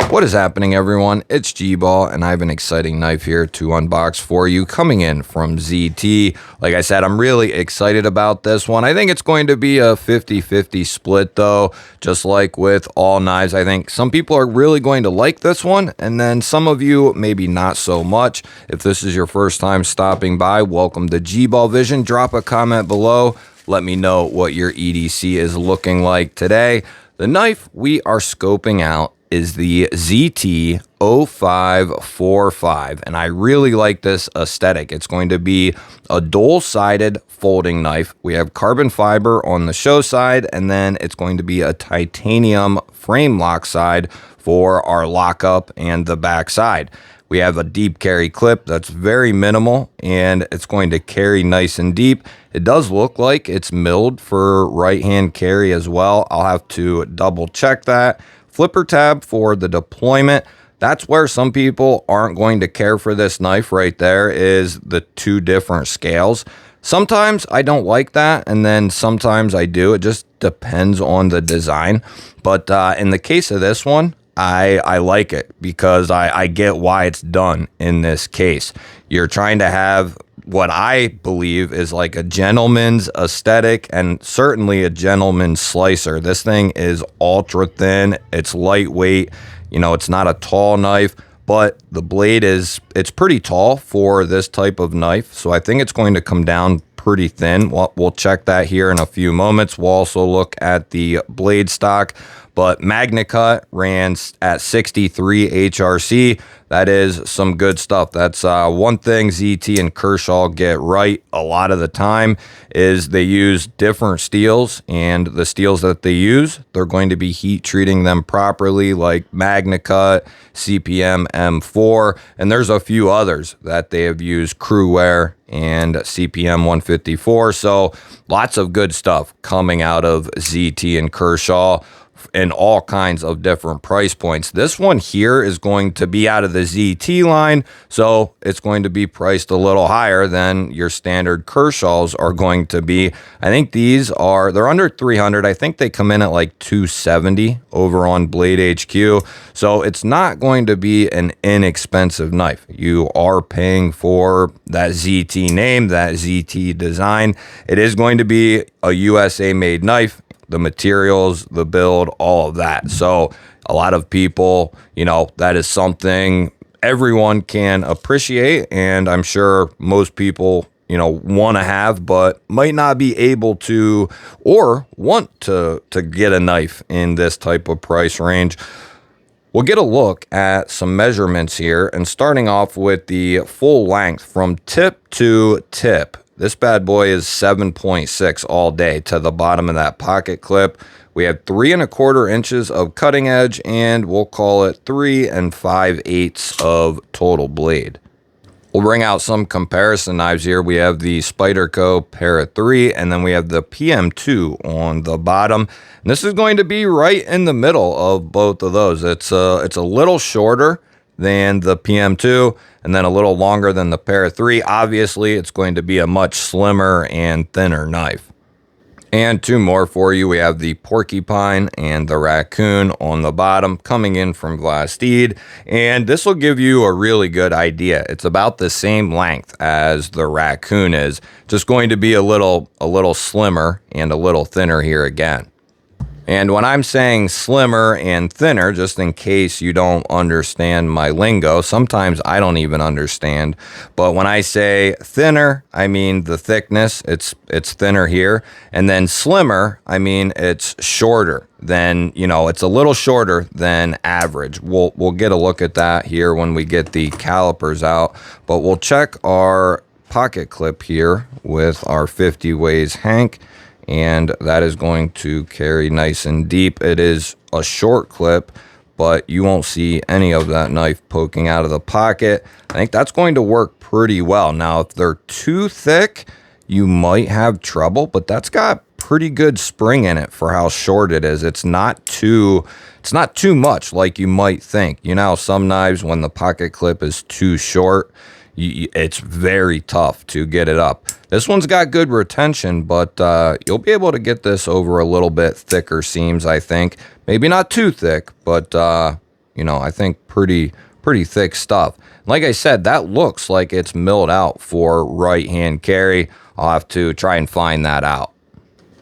What is happening, everyone? It's GBall, and I have an exciting knife here to unbox for you, coming in from ZT. Like I said, I'm really excited about this one. I think it's going to be a 50-50 split, though, just like with all knives. I think some people are really going to like this one, and then some of you maybe not so much. If this is your first time stopping by, welcome to GBall Vision. Drop a comment below. Let me know what your EDC is looking like today. The knife we are scoping out is the ZT-0545, and I really like this aesthetic. It's going to be a dual-sided folding knife. We have carbon fiber on the show side, and then it's going to be a titanium frame lock side for our lockup and the back side. We have a deep carry clip that's very minimal, and it's going to carry nice and deep. It does look like it's milled for right-hand carry as well. I'll have to double check that. Flipper tab for the deployment. That's where some people aren't going to care for this knife right there, is the two different scales. Sometimes I don't like that, and then sometimes I do. It just depends on the design. But in the case of this one, I like it because I get why it's done in this case. You're trying to have what I believe is like a gentleman's aesthetic and certainly a gentleman's slicer. This thing is ultra thin. It's lightweight. You know, it's not a tall knife, but the blade it's pretty tall for this type of knife. So I think it's going to come down pretty thin. We'll check that here in a few moments. We'll also look at the blade stock. But MagnaCut ran at 63 HRC. That is some good stuff. That's one thing ZT and Kershaw get right a lot of the time is they use different steels, and the steels that they use, they're going to be heat treating them properly, like MagnaCut, CPM M4, and there's a few others that they have used, Crewwear and CPM 154. So lots of good stuff coming out of ZT and Kershaw in all kinds of different price points. This one here is going to be out of the ZT line, so it's going to be priced a little higher than your standard Kershaws are going to be. I think they're under 300. I think they come in at like 270 over on Blade HQ. So it's not going to be an inexpensive knife. You are paying for that ZT name, that ZT design. It is going to be a USA made knife. The materials, the build, all of that. So a lot of people, you know, that is something everyone can appreciate, and I'm sure most people, you know, want to have, but might not be able to or want to get a knife in this type of price range. We'll get a look at some measurements here, and starting off with the full length from tip to tip. This bad boy is 7.6 all day to the bottom of that pocket clip. We have 3 1/4 inches of cutting edge, and we'll call it 3 5/8 of total blade. We'll bring out some comparison knives here. We have the Spyderco Para 3, and then we have the PM2 on the bottom. And this is going to be right in the middle of both of those. It's a little shorter than the PM2, and then a little longer than the Para 3. Obviously, it's going to be a much slimmer and thinner knife. And 2 more for you. We have the Porcupine and the Raccoon on the bottom, coming in from Vlasteed, and this will give you a really good idea. It's about the same length as the Raccoon is, just going to be a little slimmer and a little thinner here again. And when I'm saying slimmer and thinner, just in case you don't understand my lingo, sometimes I don't even understand. But when I say thinner, I mean the thickness, it's thinner here. And then slimmer, I mean it's shorter than, you know, it's a little shorter than average. We'll get a look at that here when we get the calipers out. But we'll check our pocket clip here with our 50 ways Hank. And that is going to carry nice and deep. It is a short clip, but you won't see any of that knife poking out of the pocket. I think that's going to work pretty well. Now, if they're too thick, you might have trouble, but that's got pretty good spring in it for how short it is. It's not too much like you might think. You know, some knives, when the pocket clip is too short, it's very tough to get it up. This one's got good retention, but you'll be able to get this over a little bit thicker seams, I think. Maybe not too thick, but you know, I think pretty thick stuff. Like I said, that looks like it's milled out for right-hand carry. I'll have to try and find that out.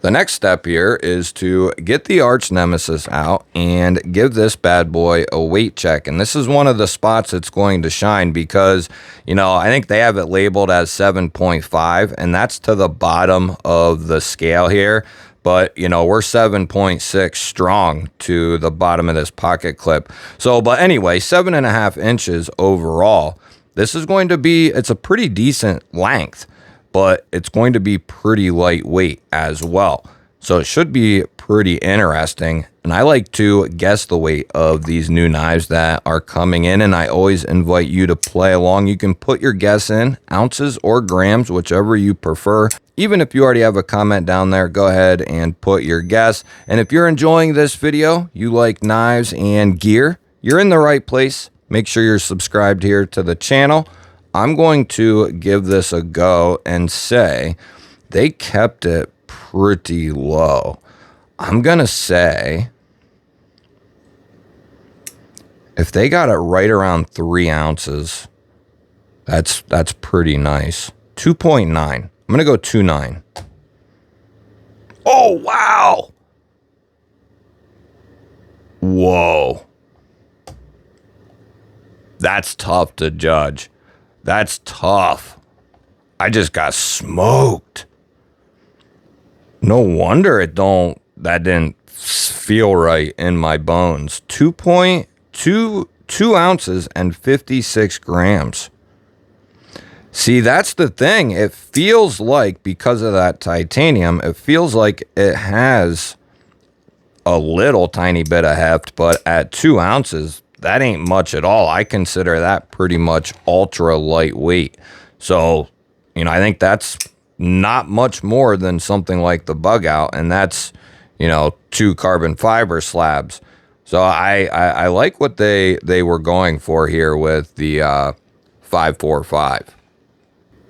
The next step here is to get the arch nemesis out and give this bad boy a weight check. And this is one of the spots it's going to shine because, you know, I think they have it labeled as 7.5, and that's to the bottom of the scale here. But, you know, we're 7.6 strong to the bottom of this pocket clip. So, but anyway, 7.5 inches overall. This is going to be, it's a pretty decent length, but it's going to be pretty lightweight as well. So it should be pretty interesting. And I like to guess the weight of these new knives that are coming in, and I always invite you to play along. You can put your guess in, ounces or grams, whichever you prefer. Even if you already have a comment down there, go ahead and put your guess. And if you're enjoying this video, you like knives and gear, you're in the right place. Make sure you're subscribed here to the channel. I'm going to give this a go and say they kept it pretty low. I'm going to say if they got it right around 3 ounces, that's pretty nice. 2.9. I'm going to go 2.9. Oh, wow. Whoa. That's tough to judge. That's tough. I just got smoked. No wonder that didn't feel right in my bones. 2 ounces and 56 grams. See, that's the thing. It feels like, because of that titanium, it feels like it has a little tiny bit of heft, but at 2 ounces, that ain't much at all. I consider that pretty much ultra lightweight. So, you know, I think that's not much more than something like the Bug Out, and that's, you know, 2 carbon fiber slabs. So I like what they were going for here with the 545.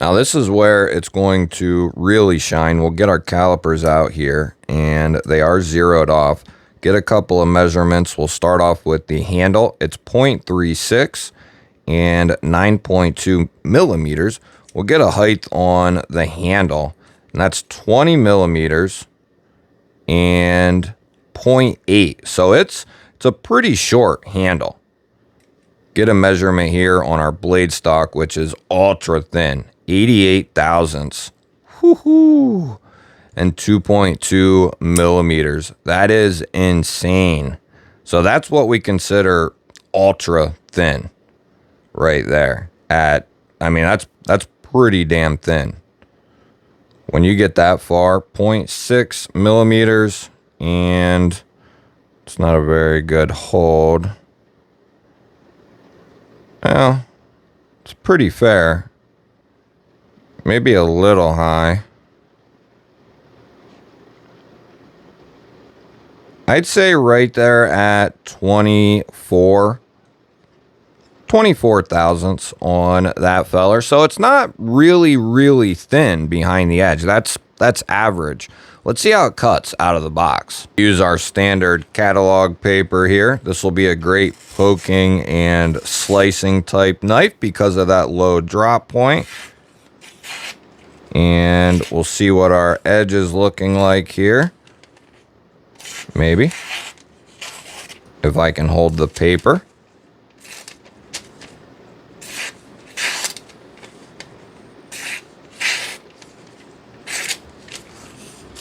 Now this is where it's going to really shine. We'll get our calipers out here, and they are zeroed off. Get a couple of measurements. We'll start off with the handle. It's 0.36 and 9.2 millimeters. We'll get a height on the handle, and that's 20 millimeters and 0.8. So it's a pretty short handle. Get a measurement here on our blade stock, which is ultra thin, 88 thousandths. Whoo-hoo. And 2.2 millimeters. That is insane. So that's what we consider ultra thin right there. I mean, that's pretty damn thin. When you get that far, 0.6 millimeters, and it's not a very good hold. Well, it's pretty fair. Maybe a little high. I'd say right there at 24 thousandths on that feller. So it's not really thin behind the edge. That's average. Let's see how it cuts out of the box. Use our standard catalog paper here. This will be a great poking and slicing type knife because of that low drop point. And we'll see what our edge is looking like here. Maybe. If I can hold the paper.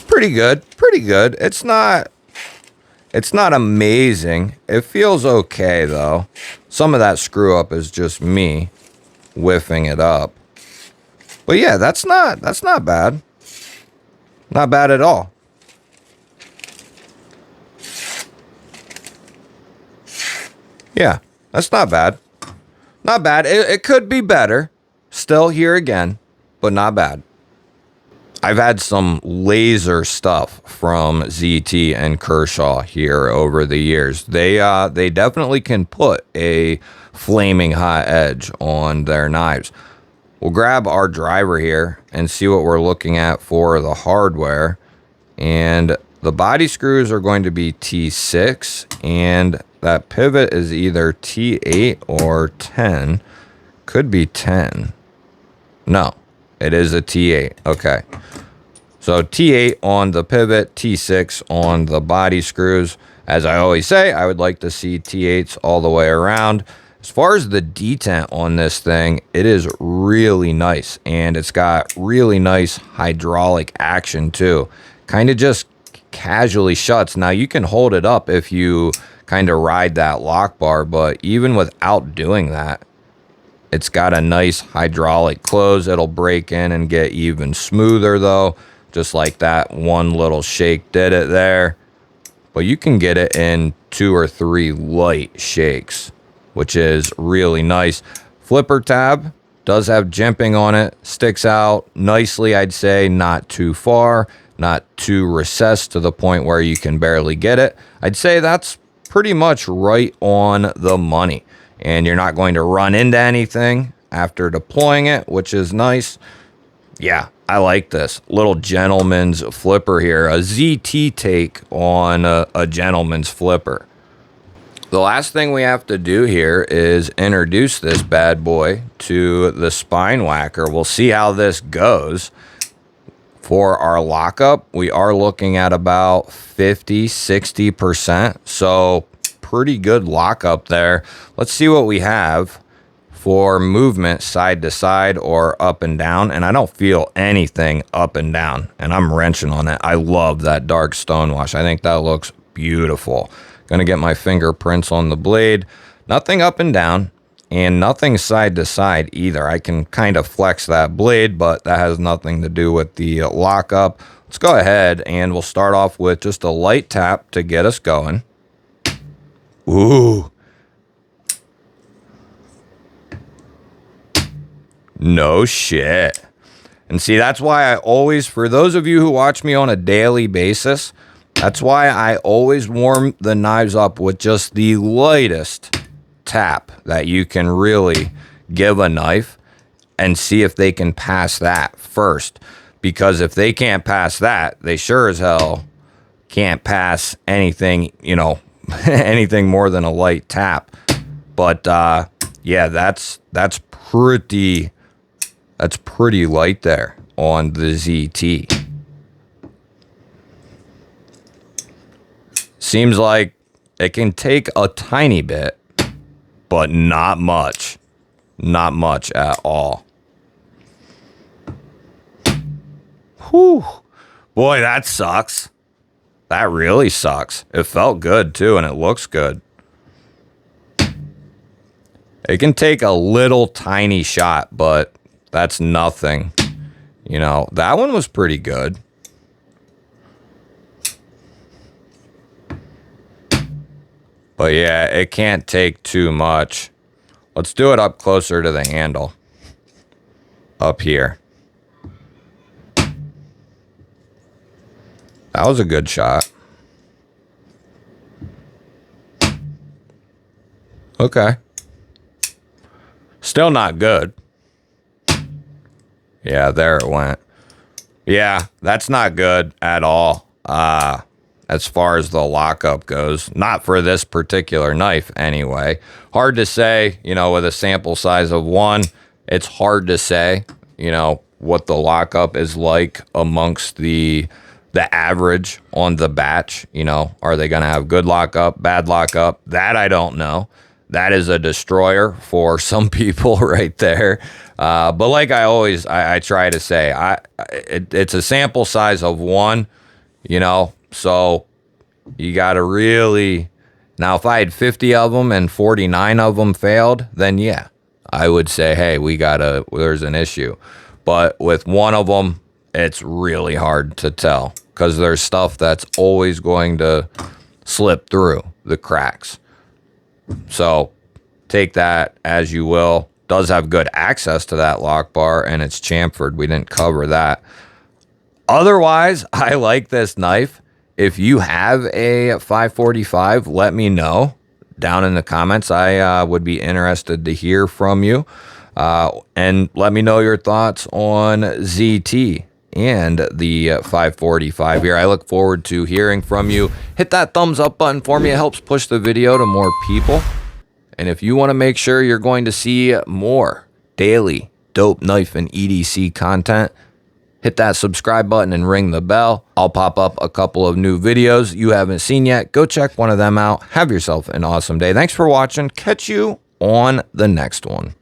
Pretty good. Pretty good. It's not amazing. It feels okay though. Some of that screw up is just me whiffing it up. But yeah, that's not bad. Not bad at all. Yeah, that's not bad. Not bad. It could be better. Still here again, but not bad. I've had some laser stuff from ZT and Kershaw here over the years. They definitely can put a flaming hot edge on their knives. We'll grab our driver here and see what we're looking at for the hardware. And the body screws are going to be T6 and that pivot is either T8 or 10. Could be 10. No, it is a T8. Okay. So T8 on the pivot, T6 on the body screws. As I always say, I would like to see T8s all the way around. As far as the detent on this thing, it is really nice. And it's got really nice hydraulic action too. Kind of just casually shuts. Now you can hold it up if you kind of ride that lock bar, but even without doing that, it's got a nice hydraulic close. It'll break in and get even smoother though. Just like that one little shake did it there. But you can get it in 2 or 3 light shakes, which is really nice. Flipper tab does have jimping on it. Sticks out nicely, I'd say. Not too far. Not too recessed to the point where you can barely get it. I'd say that's pretty much right on the money. And you're not going to run into anything after deploying it, which is nice. Yeah, I like this. Little gentleman's flipper here. A ZT take on a gentleman's flipper. The last thing we have to do here is introduce this bad boy to the spine whacker. We'll see how this goes. For our lockup, we are looking at about 50-60%. So pretty good lockup there. Let's see what we have for movement side to side or up and down. And I don't feel anything up and down, and I'm wrenching on it. I love that dark stonewash. I think that looks beautiful. Gonna get my fingerprints on the blade. Nothing up and down and nothing side to side either. I can kind of flex that blade, but that has nothing to do with the lockup. Let's go ahead and we'll start off with just a light tap to get us going. Ooh. No shit. And see, that's why I always, for those of you who watch me on a daily basis, that's why I always warm the knives up with just the lightest tap that you can really give a knife and see if they can pass that first. Because if they can't pass that, they sure as hell can't pass anything, you know, anything more than a light tap. But yeah, that's pretty light there on the ZT. Seems like it can take a tiny bit, but not much. Not much at all. Whew. Boy, that sucks. That really sucks. It felt good too, and it looks good. It can take a little tiny shot, but that's nothing. You know, that one was pretty good. But yeah, it can't take too much. Let's do it up closer to the handle. Up here. That was a good shot. Okay. Still not good. Yeah, there it went. Yeah, that's not good at all. As far as the lockup goes. Not for this particular knife anyway. Hard to say, you know, with a sample size of 1, it's hard to say, you know, what the lockup is like amongst the average on the batch. You know, are they going to have good lockup, bad lockup? That I don't know. That is a destroyer for some people right there. But like I try to say, it's a sample size of 1, you know, so you got to really, now if I had 50 of them and 49 of them failed, then yeah, I would say, hey, there's an issue. But with 1 of them, it's really hard to tell because there's stuff that's always going to slip through the cracks. So take that as you will. Does have good access to that lock bar, and it's chamfered. We didn't cover that. Otherwise, I like this knife. If you have a 545, let me know down in the comments. I would be interested to hear from you. And let me know your thoughts on ZT. and the 545 here. I look forward to hearing from you. Hit that thumbs up button for me. It helps push the video to more people. And if you want to make sure you're going to see more daily dope knife and EDC content, hit that subscribe button and ring the bell. I'll pop up a couple of new videos you haven't seen yet. Go check one of them out. Have yourself an awesome day. Thanks for watching. Catch you on the next one.